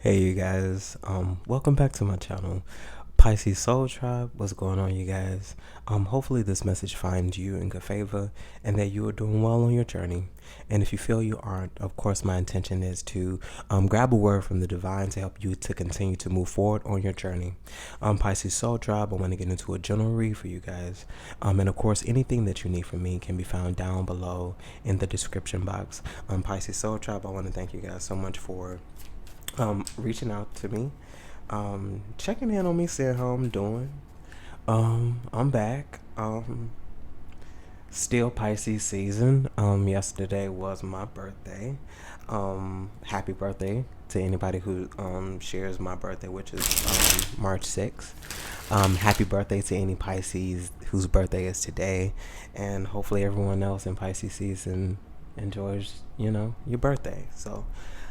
Hey you guys, welcome back to my channel, Pisces Soul Tribe. What's going on, you guys? Hopefully this message finds you in good favor and that you are doing well on your journey. And if you feel you aren't, of course my intention is to grab a word from the divine to help you to continue to move forward on your journey. Pisces Soul Tribe, I want to get into a general read for you guys. And of course anything that you need from me can be found down below in the description box. Pisces Soul Tribe, I want to thank you guys so much for reaching out to me, checking in on me, seeing how I'm doing. I'm back. Still Pisces season. Yesterday was my birthday. Happy birthday to anybody who shares my birthday, which is March 6th. Happy birthday to any Pisces whose birthday is today, and hopefully everyone else in Pisces season enjoys, your birthday. So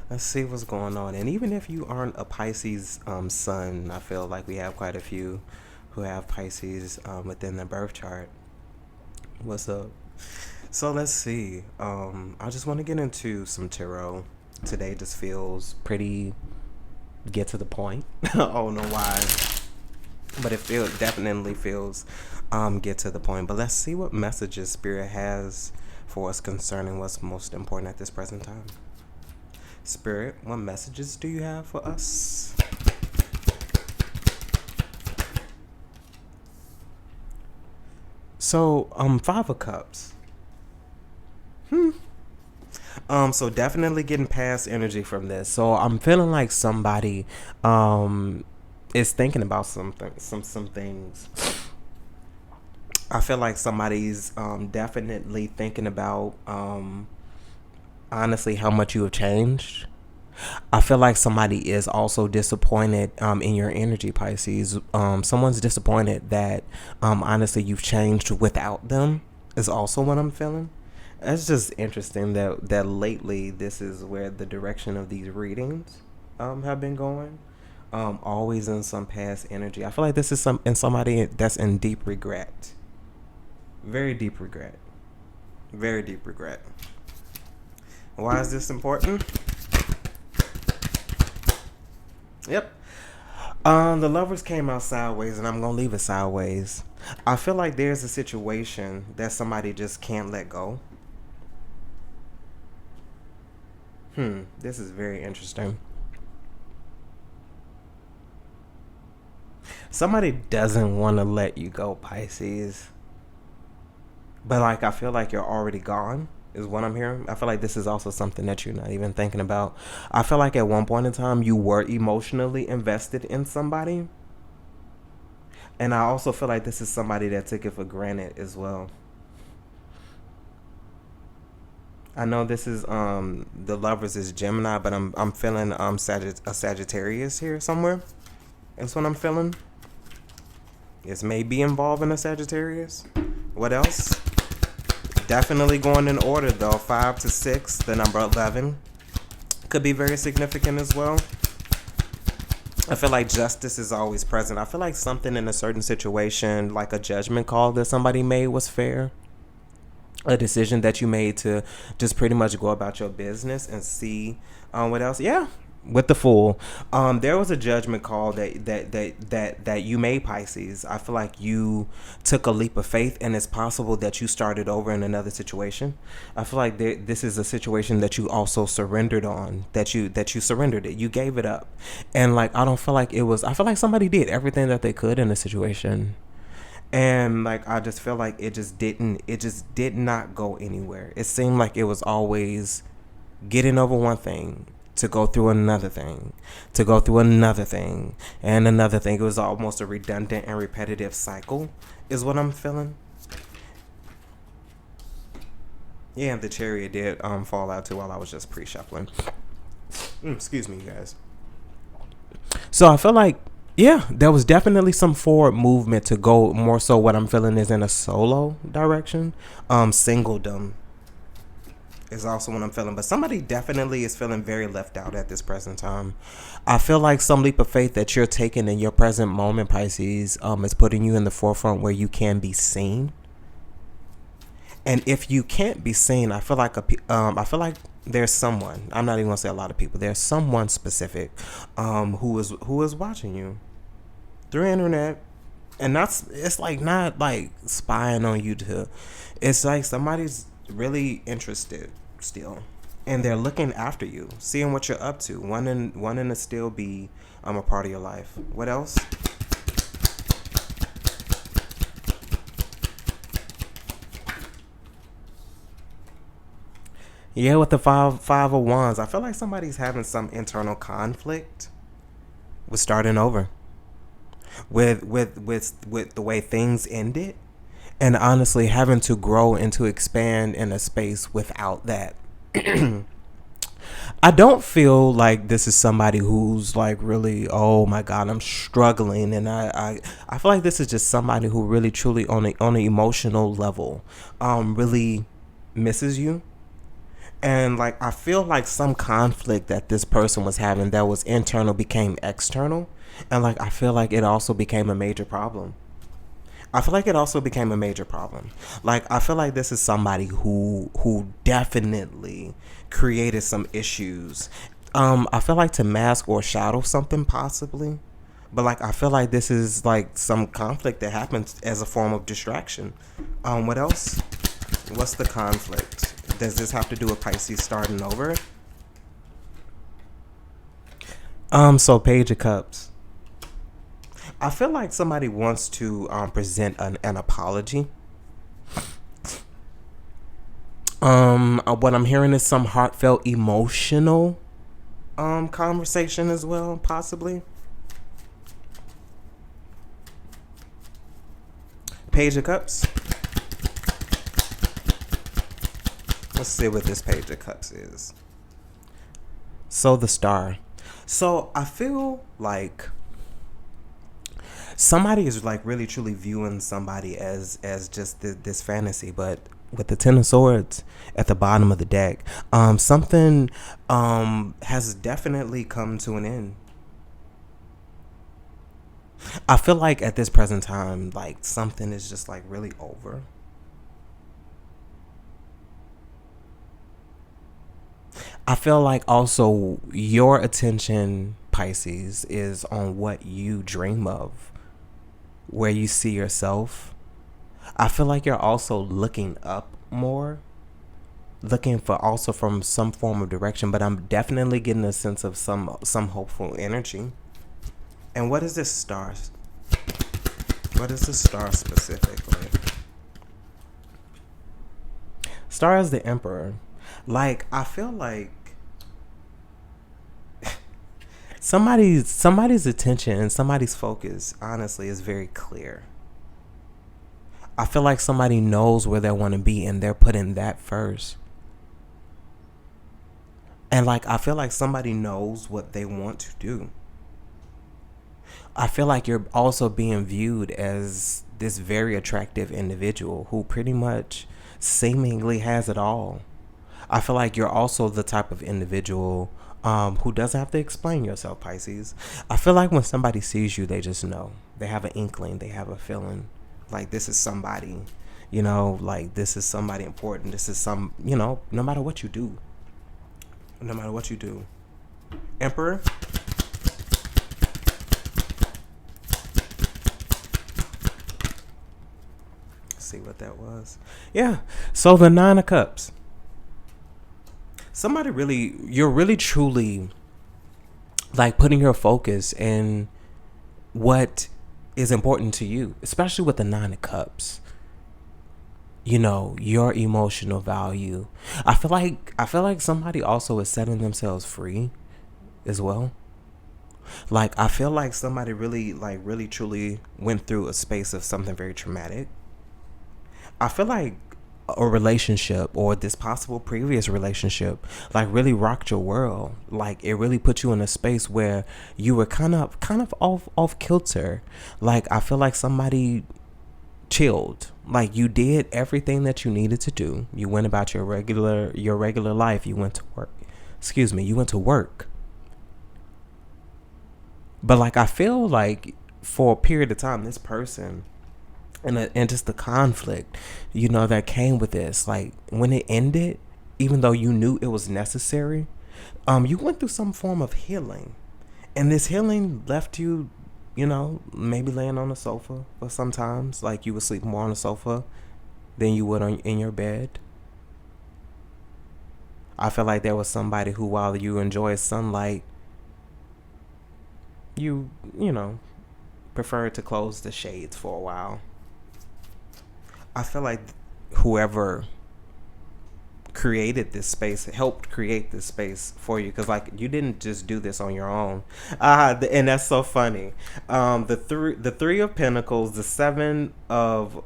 let's see what's going on. And even if you aren't a Pisces sun, I feel like we have quite a few who have Pisces within their birth chart. What's up? So let's see. I just want to get into some tarot. Today just feels pretty get to the point. I don't know why, but definitely feels get to the point. But let's see what messages Spirit has for us concerning what's most important at this present time. Spirit, what messages do you have for us? So, 5 of Cups. So definitely getting past energy from this. So I'm feeling like somebody is thinking about some things. I feel like somebody's definitely thinking about honestly how much you have changed. I feel like somebody is also disappointed in your energy, Pisces. Someone's disappointed that honestly you've changed without them is also what I'm feeling. It's just interesting that lately this is where the direction of these readings have been going. Always in some past energy. I feel like this is somebody that's in deep regret. Very deep regret. Very deep regret. Why is this important? Yep. The Lovers came out sideways, and I'm going to leave it sideways. I feel like there's a situation that somebody just can't let go. This is very interesting. Somebody doesn't want to let you go, Pisces. But I feel like you're already gone is what I'm hearing. I feel like this is also something that you're not even thinking about. I feel like at one point in time you were emotionally invested in somebody. And I also feel like this is somebody that took it for granted as well. I know this is the Lovers is Gemini, but I'm feeling a Sagittarius here somewhere. That's what I'm feeling. This may be involving a Sagittarius. What else? Definitely going in order though. 5 to 6, the number 11 could be very significant as well. I feel like justice is always present. I feel like something in a certain situation, like a judgment call that somebody made, was fair. A decision that you made to just pretty much go about your business and see what else. Yeah, with the Fool, there was a judgment call that you made, Pisces. I feel like you took a leap of faith, and it's possible that you started over in another situation. I feel like this is a situation that you also surrendered on. That you surrendered it. You gave it up, and I don't feel like it was. I feel like somebody did everything that they could in a situation. And I just feel like it just did not go anywhere. It seemed like it was always getting over one thing to go through another thing, to go through another thing and another thing. It was almost a redundant and repetitive cycle is what I'm feeling. Yeah, the Chariot did fall out too while I was just pre-shuffling. Excuse me, guys. So I feel like, yeah, there was definitely some forward movement to go. More so what I'm feeling is in a solo direction. Singledom is also what I'm feeling. But somebody definitely is feeling very left out at this present time. I feel like some leap of faith that you're taking in your present moment, Pisces, is putting you in the forefront where you can be seen. And if you can't be seen, I feel like there's someone, I'm not even gonna say a lot of people, there's someone specific who is watching you through internet. And it's like not like spying on you to, it's like somebody's really interested still, and they're looking after you, seeing what you're up to, wanting to still be a part of your life. What else? Yeah, with the five of wands, I feel like somebody's having some internal conflict with starting over, with the way things ended, and honestly having to grow and to expand in a space without that. I don't feel like this is somebody who's like really, oh my god, I'm struggling, and I feel like this is just somebody who really truly on an emotional level really misses you. And like I feel like some conflict that this person was having that was internal became external, and like I feel like it also became a major problem. I feel like it also became a major problem. Like I feel like this is somebody who definitely created some issues. I feel like to mask or shadow something possibly. But like I feel like this is like some conflict that happens as a form of distraction. What else? What's the conflict? Does this have to do with Pisces starting over? So Page of Cups. I feel like somebody wants to present an apology. What I'm hearing is some heartfelt, emotional conversation as well, possibly. Page of Cups. Let's see what this Page of Cups is. So the Star. So I feel like somebody is like really truly viewing somebody as just this fantasy, but with the Ten of Swords at the bottom of the deck, something has definitely come to an end. I feel like at this present time, like something is just like really over. I feel like also your attention, Pisces, is on what you dream of, where you see yourself. I feel like you're also looking up more, looking for also from some form of direction, but I'm definitely getting a sense of some hopeful energy. And what is this star? What is the star specifically? Star is the Emperor. Like I feel like somebody's attention and somebody's focus honestly is very clear. I feel like somebody knows where they want to be and they're putting that first. And like I feel like somebody knows what they want to do. I feel like you're also being viewed as this very attractive individual who pretty much seemingly has it all. I feel like you're also the type of individual who doesn't have to explain yourself, Pisces. I feel like when somebody sees you, they just know. They have an inkling. They have a feeling. Like this is somebody, like this is somebody important. This is no matter what you do. No matter what you do. Emperor. Let's see what that was. Yeah. So the Nine of Cups. You're really truly like putting your focus in what is important to you, especially with the Nine of Cups. Your emotional value. I feel like somebody also is setting themselves free as well. Like I feel like somebody really truly went through a space of something very traumatic. I feel like a relationship or this possible previous relationship like really rocked your world. Like it really put you in a space where you were kind of off kilter. Like I feel like somebody chilled. Like you did everything that you needed to do. You went about your regular life. You went to work. You went to work. But like I feel like for a period of time this person and just the conflict, that came with this. Like when it ended, even though you knew it was necessary, you went through some form of healing. And this healing left you, maybe laying on the sofa for sometimes. Like you would sleep more on the sofa than you would in your bed. I feel like there was somebody who, while you enjoy sunlight, you prefer to close the shades for a while. I feel like whoever created this space helped create this space for you, because like you didn't just do this on your own. And that's so funny. The three of pentacles, the seven of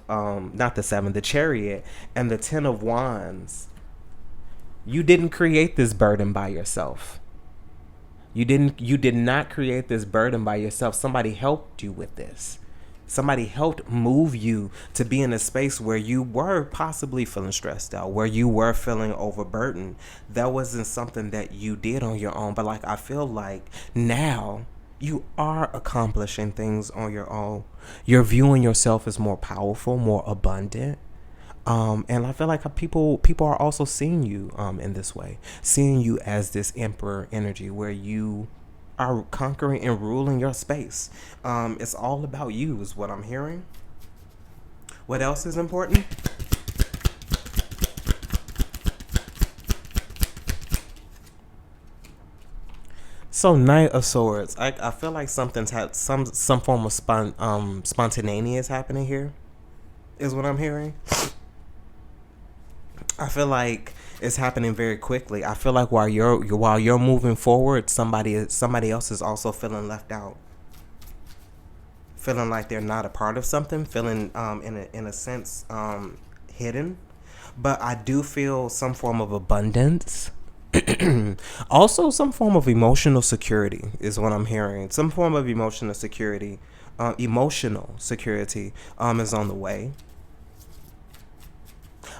not the seven, the chariot, and the 10 of wands. You didn't create this burden by yourself. You did not create this burden by yourself. Somebody helped you with this. Somebody helped move you to be in a space where you were possibly feeling stressed out, where you were feeling overburdened. That wasn't something that you did on your own. But like, I feel like now you are accomplishing things on your own. You're viewing yourself as more powerful, more abundant. And I feel like people are also seeing you in this way, seeing you as this emperor energy, where you are conquering and ruling your space. It's all about you is what I'm hearing. What else is important? So Knight of Swords. I feel like something's had some form of spontaneous happening here, is what I'm hearing. I feel like it's happening very quickly. I feel like while you're moving forward, somebody else is also feeling left out, feeling like they're not a part of something, feeling in a sense hidden. But I do feel some form of abundance. Also, some form of emotional security is what I'm hearing. Some form of emotional security, is on the way.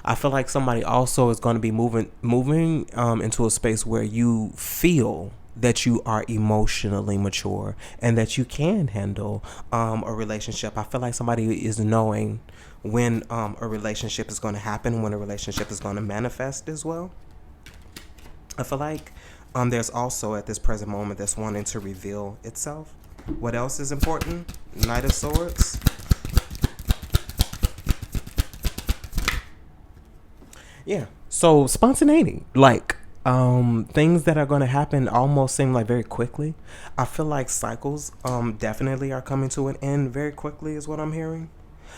I feel like somebody also is going to be moving into a space where you feel that you are emotionally mature and that you can handle a relationship. I feel like somebody is knowing when a relationship is going to happen, when a relationship is going to manifest as well. I feel like there's also at this present moment that's wanting to reveal itself. What else is important? Knight of Swords. Yeah. So spontaneity, like things that are going to happen almost seem like very quickly. I feel like cycles definitely are coming to an end very quickly is what I'm hearing.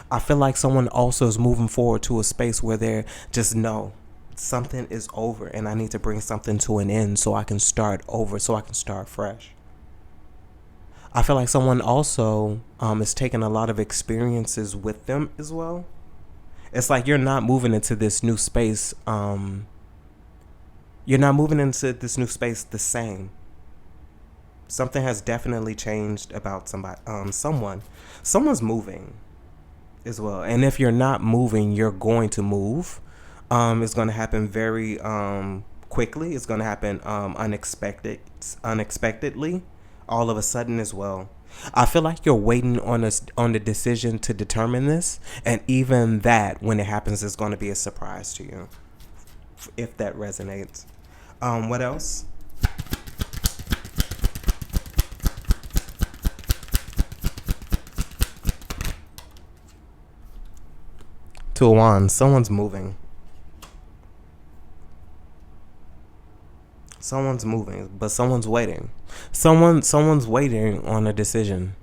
I feel like someone also is moving forward to a space where they're just know something is over and I need to bring something to an end so I can start over, so I can start fresh. I feel like someone also is taking a lot of experiences with them as well. It's like you're not moving into this new space. You're not moving into this new space the same. Something has definitely changed about somebody. Someone's moving as well. And if you're not moving, you're going to move. It's going to happen very quickly. It's going to happen unexpectedly, all of a sudden as well. I feel like you're waiting on the decision to determine this, and even that, when it happens, is going to be a surprise to you, if that resonates. What else? Two of Wands. Someone's moving. Someone's moving, but someone's waiting. Someone's waiting on a decision.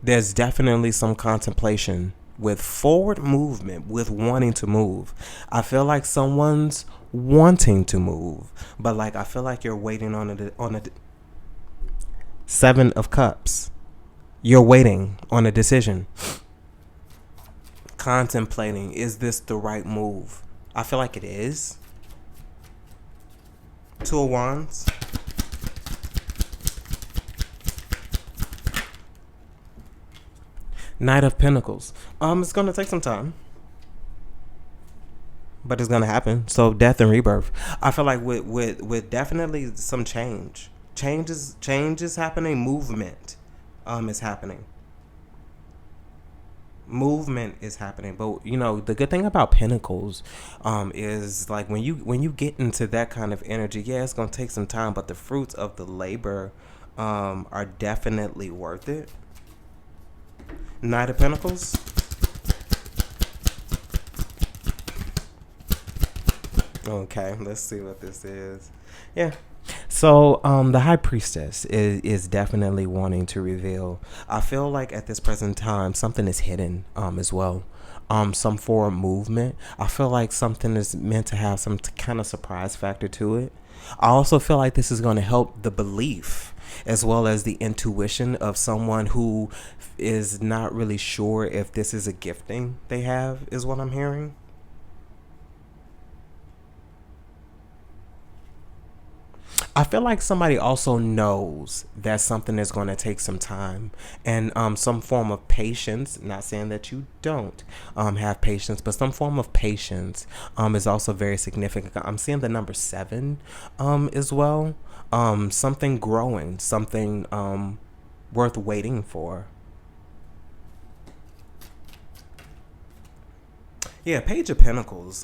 There's definitely some contemplation with forward movement, with wanting to move. I feel like someone's wanting to move, but like I feel like you're waiting on a Seven of Cups. You're waiting on a decision. Contemplating, is this the right move? I feel like it is. Two of Wands. Knight of Pentacles. It's gonna take some time, but it's gonna happen. So death and rebirth. I feel like with definitely some change. Change is happening. Movement is happening. movement is happening. But you know, the good thing about Pentacles is like when you get into that kind of energy, yeah, it's gonna take some time, but the fruits of the labor are definitely worth it. Knight of Pentacles. Okay, let's see what this is. Yeah. So the High Priestess is definitely wanting to reveal. I feel like at this present time something is hidden as well. Some form movement. I feel like something is meant to have some kind of surprise factor to it. I also feel like this is going to help the belief as well as the intuition of someone who is not really sure if this is a gifting they have, is what I'm hearing. I feel like somebody also knows that something is going to take some time and some form of patience. Not saying that you don't have patience, but some form of patience is also very significant. I'm seeing the number 7 as well. Something growing, something worth waiting for. Yeah, Page of Pentacles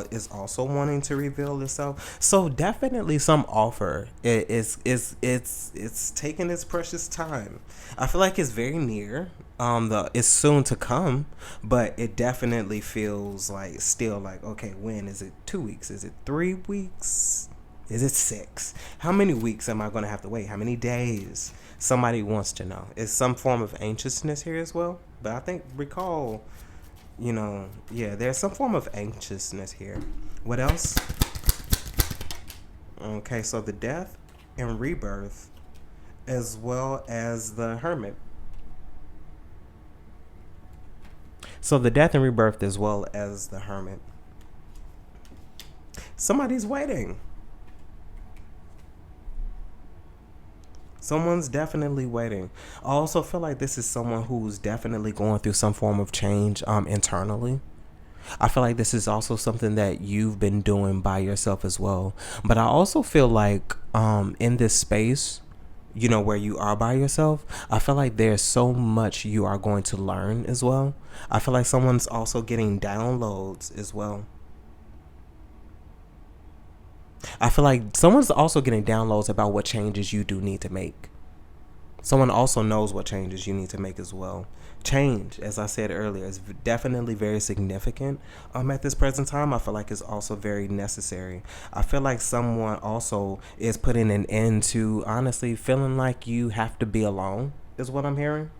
is also wanting to reveal itself. So definitely some offer. It's taking its precious time. I feel like it's very near. It's soon to come, but it definitely feels like still like, okay, when is it? 2 weeks? Is it 3 weeks? Is it 6? How many weeks am I going to have to wait? How many days? Somebody wants to know. Is some form of anxiousness here as well? But I think recall, you know, yeah, there's some form of anxiousness here. What else? Okay, so the death and rebirth as well as the hermit. So the death and rebirth as well as the hermit. Somebody's waiting. Someone's definitely waiting. I also feel like this is someone who's definitely going through some form of change internally. I feel like this is also something that you've been doing by yourself as well. But I also feel like in this space, you know, where you are by yourself, I feel like there's so much you are going to learn as well. I feel like someone's also getting downloads as well. I feel like someone's also getting downloads about what changes you do need to make. Someone also knows what changes you need to make as well. Change, as I said earlier, is definitely very significant at this present time. I feel like it's also very necessary. I feel like someone also is putting an end to, honestly, feeling like you have to be alone, is what I'm hearing.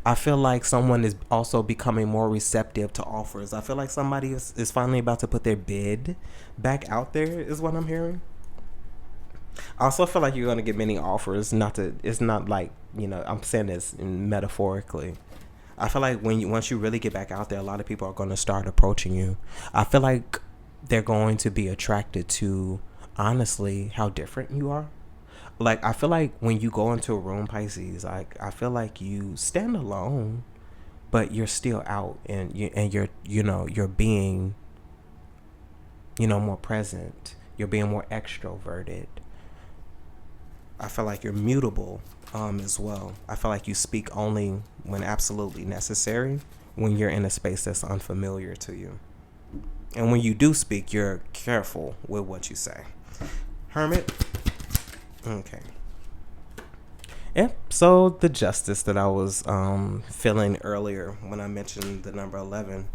I feel like someone is also becoming more receptive to offers. I feel like somebody is finally about to put their bid back out there, is what I'm hearing. I also feel like you're going to get many offers. It's not like, you know, I'm saying this metaphorically. I feel like once you really get back out there, a lot of people are going to start approaching you. I feel like they're going to be attracted to, honestly, how different you are. Like, I feel like when you go into a room, Pisces, like, I feel like you stand alone, but you're still out and you're being, more present. You're being more extroverted. I feel like you're mutable as well. I feel like you speak only when absolutely necessary, when you're in a space that's unfamiliar to you. And when you do speak, you're careful with what you say. Hermit. Okay. Yep. So the justice that I was feeling earlier when I mentioned the number 11,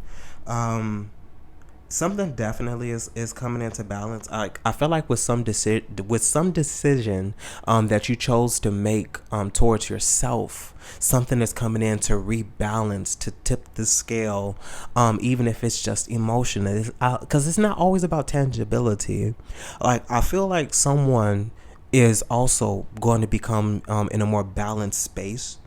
something definitely is coming into balance. I feel like with some decision that you chose to make towards yourself, something is coming in to rebalance, to tip the scale, even if it's just emotional. Because it's not always about tangibility. Like, I feel like someone is also going to become in a more balanced space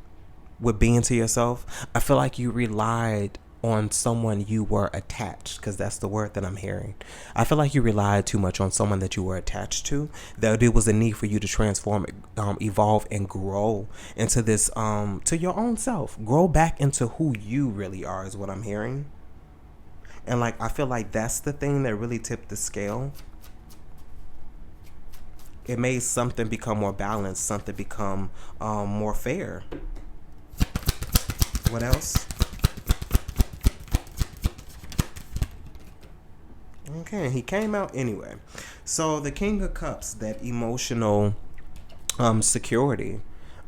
with being to yourself. I feel like you relied on someone you were attached, because that's the word that I'm hearing. I feel like you relied too much on someone that you were attached to, that it was a need for you to transform, evolve, and grow into this, to your own self. Grow back into who you really are is what I'm hearing. And like, I feel like that's the thing that really tipped the scale. It made something become more balanced, something become more fair. What else? Okay, he came out anyway. So the King of Cups, that emotional security,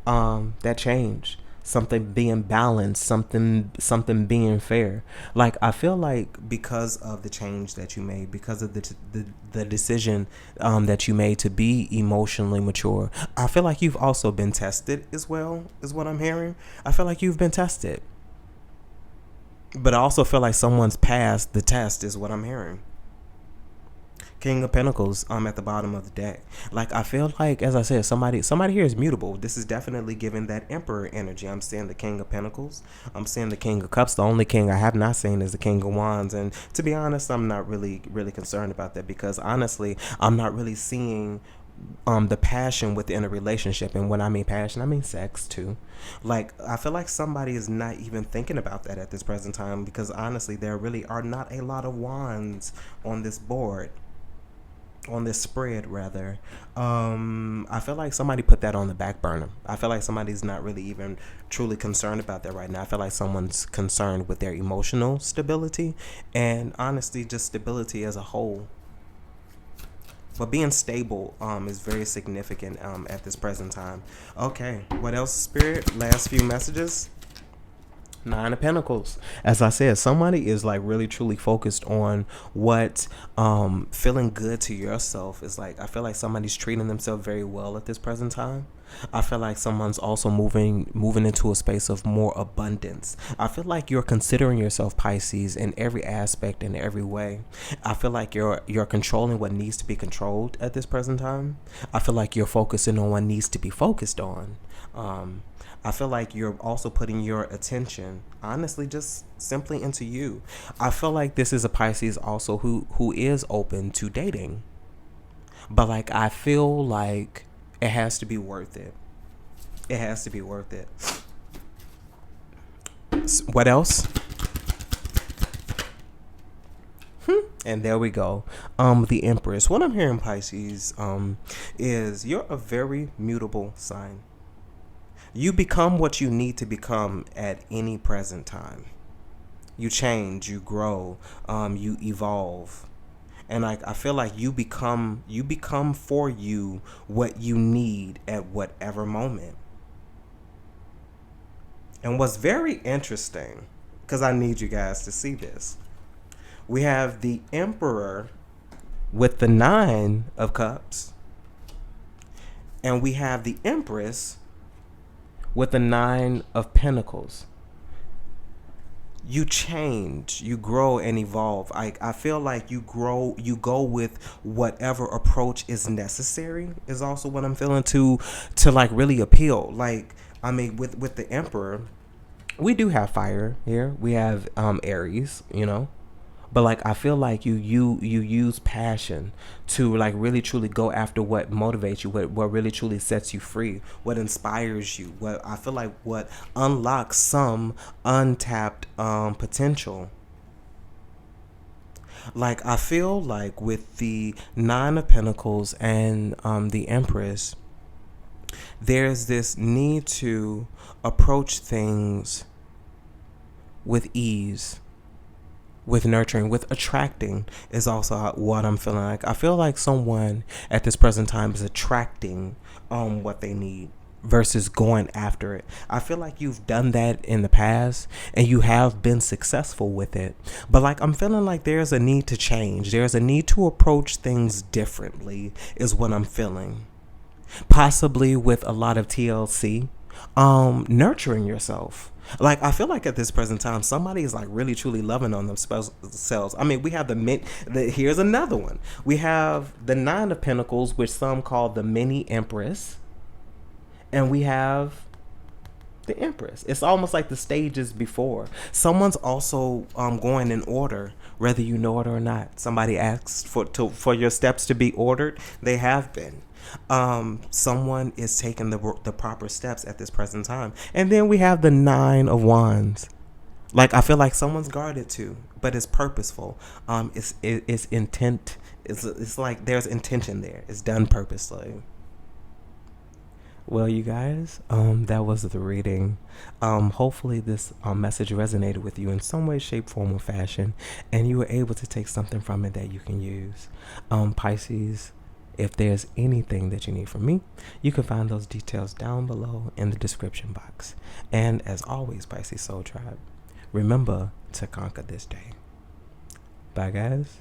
that change, something being balanced, something being fair. Like I feel like because of the change that you made, because of the decision that you made to be emotionally mature, I feel like you've also been tested as well, is what I'm hearing. I feel like you've been tested, but I also feel like someone's passed the test, is what I'm hearing. King of Pentacles at the bottom of the deck. Like I feel like, as I said, somebody here is mutable. This is definitely giving that Emperor energy. I'm seeing the King of Pentacles. I'm seeing the King of Cups. The only king I have not seen is the King of Wands. And to be honest, I'm not really concerned about that, because honestly, I'm not really seeing the passion within a relationship. And when I mean passion, I mean sex too. Like I feel like somebody is not even thinking about that at this present time, because honestly, there really are not a lot of wands on this board, on this spread rather. I feel like somebody put that on the back burner. I feel like somebody's not really even truly concerned about that right now. I feel like someone's concerned with their emotional stability, and honestly just stability as a whole. But being stable is very significant at this present time. Okay, what else, Spirit? Last few messages. Nine of Pentacles. As I said, somebody is like really truly focused on what feeling good to yourself is like. I feel like somebody's treating themselves very well at this present time. I feel like someone's also moving into a space of more abundance. I feel like you're considering yourself, Pisces, in every aspect, in every way. I feel like you're controlling what needs to be controlled at this present time. I feel like you're focusing on what needs to be focused on. I feel like you're also putting your attention, honestly, just simply into you. I feel like this is a Pisces also who is open to dating. But like I feel like it has to be worth it. It has to be worth it. What else? And there we go. The Empress. What I'm hearing, Pisces, is you're a very mutable sign. You become what you need to become at any present time. You change, you grow, you evolve. And I feel like you become for you what you need at whatever moment. And what's very interesting, because I need you guys to see this, we have the Emperor with the Nine of Cups, and we have the Empress with the Nine of Pentacles. You change, you grow and evolve. I feel like you go with whatever approach is necessary, is also what I'm feeling, to like really appeal. Like, I mean, with the Emperor, we do have fire here. We have Aries, but like I feel like you use passion to like really truly go after what motivates you, what really truly sets you free, what inspires you, what I feel like what unlocks some untapped potential. Like I feel like with the Nine of Pentacles and the Empress, there's this need to approach things with ease, with nurturing, with attracting, is also what I'm feeling like. I feel like someone at this present time is attracting what they need versus going after it. I feel like you've done that in the past and you have been successful with it. But like I'm feeling like there's a need to change. There's a need to approach things differently, is what I'm feeling. Possibly with a lot of TLC. Nurturing yourself. Like I feel like at this present time, somebody is like really truly loving on themselves. I mean, we have here's another one. We have the Nine of Pentacles, which some call the mini Empress, and we have the Empress. It's almost like the stages before. Someone's also going in order, whether you know it or not. Somebody asks for your steps to be ordered. They have been. Someone is taking the proper steps at this present time. And then we have the Nine of Wands. Like I feel like someone's guarded too, but it's purposeful. It's intent. It's like there's intention there. It's done purposely. Well, you guys, that was the reading. Hopefully this message resonated with you in some way, shape, form, or fashion, and you were able to take something from it that you can use. Pisces, if there's anything that you need from me, you can find those details down below in the description box. And as always, Pisces Soul Tribe, remember to conquer this day. Bye, guys.